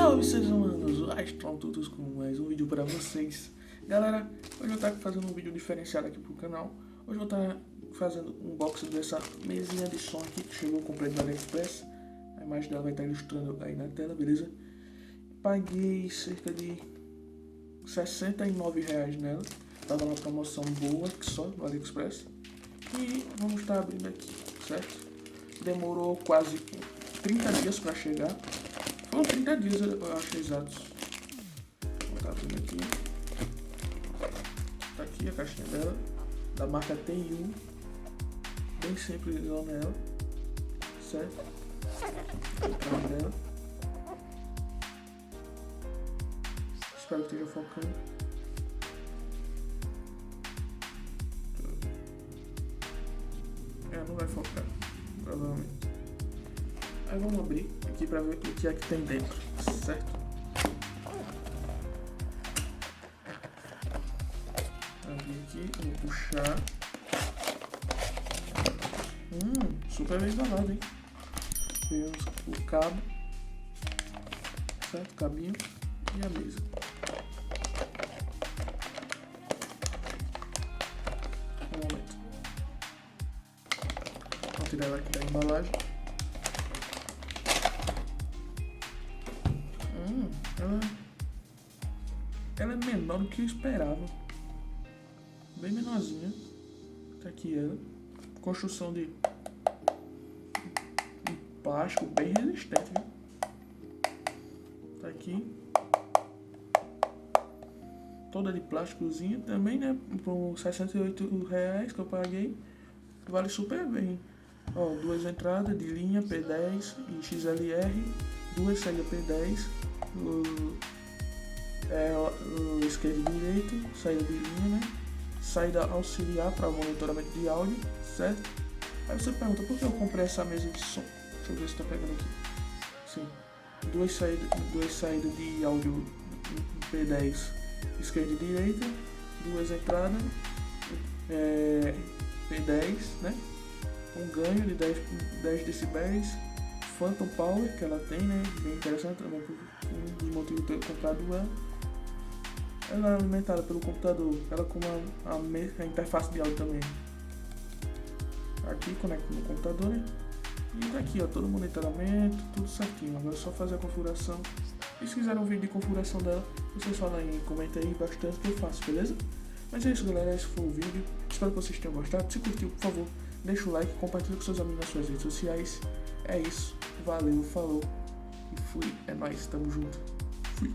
Salve seres humanos, estão todos com mais um vídeo para vocês. Galera, hoje eu estou fazendo um vídeo diferenciado aqui pro canal. Hoje eu vou estar fazendo um unboxing dessa mesinha de som aqui que chegou completo da AliExpress. A imagem dela vai estar ilustrando aí na tela, beleza? Paguei cerca de R$69 nela. Tava na promoção boa só no AliExpress. E vamos estar abrindo aqui, certo? Demorou quase 30 dias para chegar. Foram 30 dias, eu acho, exatos. Vou estar abrindo aqui. Tá aqui a caixinha dela, da marca TU. Bem simples ela, certo? A dela. Espero que esteja focando. Não vai focar, provavelmente. Aí vamos abrir aqui para ver o que é que tem dentro, certo? Abrir aqui, vou puxar. Super bem embalado, hein? Temos o cabo, certo? Cabinho e a mesa. Um momento. Vou tirar ela aqui da embalagem. Ela é menor do que eu esperava. Bem menorzinha. Tá aqui ela. Construção de plástico bem resistente, viu? Tá aqui. Toda de plásticozinho também, né? Por R$68 que eu paguei. Vale super bem. Ó, duas entradas de linha P10 e XLR. Duas saídas P10. O esquerdo e direito, saída de linha, né? Saída auxiliar para monitoramento de áudio, certo? Aí você pergunta, por que eu comprei essa mesa de som? Deixa eu ver se tá pegando aqui. Sim. Duas saídas de áudio P10, esquerda e direita. Duas entradas, P10, né? Um ganho de 10 decibéis. Phantom Power que ela tem, né? Bem interessante também, por um dos motivos de eu ter comprado ela. Ela é alimentada pelo computador, ela com a interface de áudio também. Aqui conecta no computador, né? E daqui, ó, todo o monitoramento, tudo certinho. Agora é só fazer a configuração. E se quiserem um vídeo de configuração dela, vocês falam aí, comenta aí bastante que eu faço, beleza? Mas é isso, galera, esse foi o vídeo. Espero que vocês tenham gostado. Se curtiu, por favor, deixa o like, compartilha com seus amigos nas suas redes sociais. É isso, valeu, falou e fui. É nóis, tamo junto. Fui.